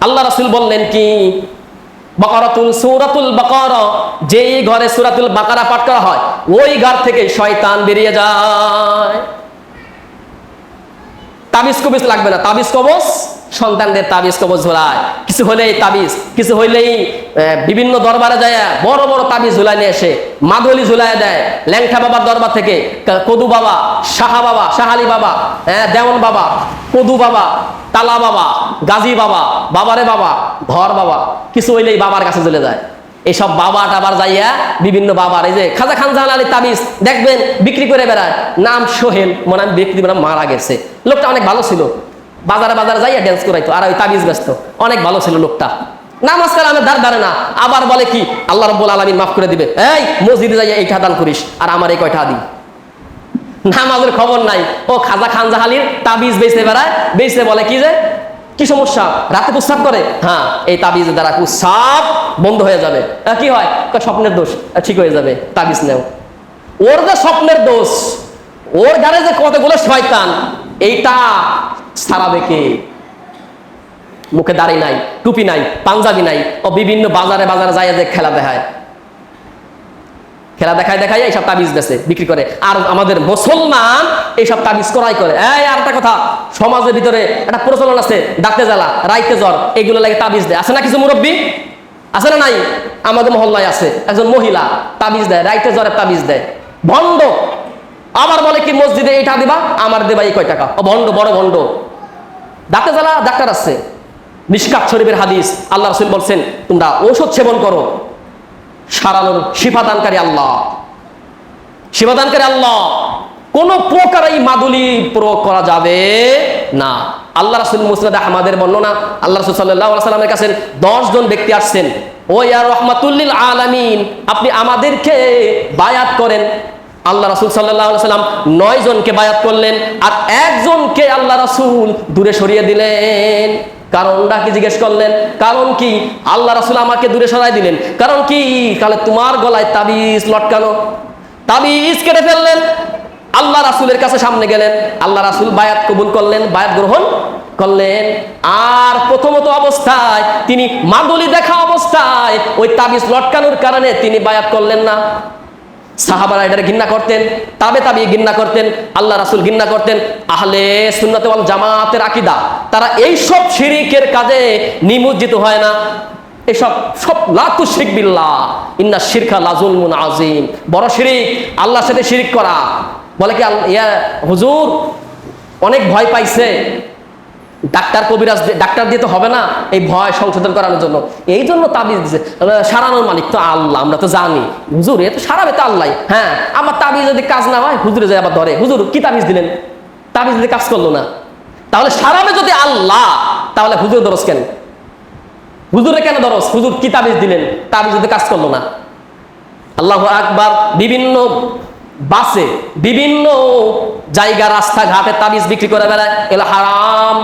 আল্লাহ রাসূল বললেন কি, সূরাতুল বাকারা, যেই ঘরে সূরাতুল বাকারা পাঠ করা হয় ওই ঘর থেকে শয়তান বেরিয়ে যায়। তাবিজ কবিজ লাগবে না, তাবিজ কবজ সন্তানদের তাবিজ কবজ ঝোলায়, কিছু হলেই তাবিজ, কিছু হইলেই বিভিন্ন দরবারে যায় বড় বড় তাবিজ ঝুলাই নিয়ে এসে মাদুলি ঝুলাই দেয়। ল্যাংঠা বাবার দরবার থেকে কদু বাবা, সাহা বাবা, সাহালি বাবা, দেওয়ান বাবা, কদু বাবা, তালা বাবা, গাজী বাবা, বাবারে বাবা, ধর বাবা, কিছু হইলেই বাবার কাছে চলে যায়। এইসব বাবা টাবার যাইয়া বিভিন্ন বাবার, এই যে খাজা খান জাহান আলী তাবিজ দেখবেন বিক্রি করে বেড়ায়, নাম সোহেল, মনে হয় ব্যক্তি মারা গেছে, লোকটা অনেক ভালো ছিল, বাজারে বাজারে যাইয়া ড্যান্স করাইতো আর ওই তাবিজ ব্যস্ত, অনেক ভালো ছিল লোকটা, নামাজ কালামের ধার ধারে না, আবার বলে কি আল্লাহ রাব্বুল আলামিন মাফ করে দিবে, এই মসজিদে যাইয়া এইটা দান করিস আর আমার এই কয়টা দিই। নামাজের খবর নাই, ও খাজা খান জাহালির তাবিজ বেচতে বেড়ায়, বেচতে বলে কি যে কি সমস্যা, রাতে প্রস্রাব করে, হ্যাঁ এই তাবিজের দ্বারা প্রস্রাব বন্ধ হয়ে যাবে। কি হয়, স্বপ্নের দোষ ঠিক হয়ে যাবে, তাবিজ নেও। ওর যে স্বপ্নের দোষ, ওর ঘরে যে কতগুলো শয়তান, এইটা সারাবে কে? মুখে দাড়ি নাই, টুপি নাই, পাঞ্জাবি নাই, ও বিভিন্ন বাজারে বাজারে যায় যে খেলা দেখায়, খেলা দেখায় দেখায় এইসব তাবিজ বেচে বিক্রি করে। আর আমাদের মুসলমান এইসব তাবিজ করাই করে। এই আর একটা কথা, সমাজের ভিতরে একটা প্রচলন আছে, ডাকতে জ্বালা, রাইতে জ্বর, এগুলো লাগে তাবিজ দেয়, আছে না কিছু মুরব্বী, আছে না নাই? আমাদের মহল্লায় আছে একজন মহিলা, তাবিজ দেয়, রাইতে জ্বরের তাবিজ দেয়, ভণ্ড। আবার বলে কি মসজিদে এইটা দিবা, আমার দেবা এই কয় টাকা, ও ভণ্ড, বড় ভণ্ড। ডাকতে জ্বালা ডাক্তার আছে, মিশকাত শরীফের হাদিস, আল্লাহ রাসূল বলছেন তোমরা ঔষধ সেবন করো, সারানোর শিফাদানকারী আল্লাহ, শিফাদানকারী আল্লাহ, কোন প্রকার এই মাদুলি প্রয়োগ করা যাবে না। আল্লাহ রাসূল মুসনাদ আহমদের বর্ণনা, আল্লাহ রাসূল সাল্লাল্লাহু আলাইহি ওয়াসাল্লামের কাছে 10 জন ব্যক্তি আসছেন, ও ইয়া রাহমাতুল লিল আলামিন, আপনি আমাদেরকে বায়াত করেন। আল্লাহ রাসূল সাল্লাল্লাহু আলাইহি ওয়াসাল্লাম 9 জনকে বায়াত করলেন, আর একজনকে আল্লাহ রাসূল দূরে সরিয়ে দিলেন। কারণটা কি জিজ্ঞেস করলেন? কারণ কি? আল্লাহ রাসূল আমাকে দূরে সরাই দিলেন, কারণ কি? কালে তোমার গলায় তাবিজ লটকানো, তাবিজ কেটে ফেললেন। আল্লাহ রাসূলের কাছে সামনে গেলেন, আল্লাহ রাসূল বায়াত কবুল করলেন, বায়াত গ্রহণ করলেন। আর প্রথমত অবস্থায় তিনি মাদুলি দেখা অবস্থায় ওই তাবিজ লটকানোর কারণে তিনি বায়াত করলেন না। সাহাবারা এটাকে ঘৃণা করতেন, তাবে ঘৃণা করতেন, আল্লাহ রাসূল ঘৃণা করতেন। আহলে সুন্নাত ওয়াল জামাতের আকীদা, তারা এই সব শিরকের কাজে নিমজ্জিত হয় না। এসব সব লা তুশরিক বিল্লাহ ইন্না শিরকা লাযুলমুন আযীম, বড় শিরক, আল্লাহর সাথে শিরক করা। বলে কি ইয়া হুজুর অনেক ভয় পাইছে, ডাক্তার কবিরাজ ডাক্তার দিয়ে তো হবে না, এই ভয় সংশোধন করানোর জন্য এই জন্য তাবিজ সারানোর মালিক তো আল্লাহ, আমরা তো জানি হুজুর এ তো সারাবে তো আল্লাহ। হ্যাঁ, আমার তাবিজ যদি কাজ না হয় হুজুরে যায় আবার ধরে, হুজুর কি তাবিজ দিলেন, তাবিজ যদি কাজ করলো না, তাহলে সারাবে যদি আল্লাহ, তাহলে হুজুর দরস কেন? হুজুরে কেন দরস? হুজুর কি তাবিজ দিলেন, তাবিজ যদি কাজ করলো না। আল্লাহু আকবার। বিভিন্ন বাসে বিভিন্ন জায়গা রাস্তাঘাটে তাবিজ বিক্রি করে বেড়ায়, এগুলো হারাম।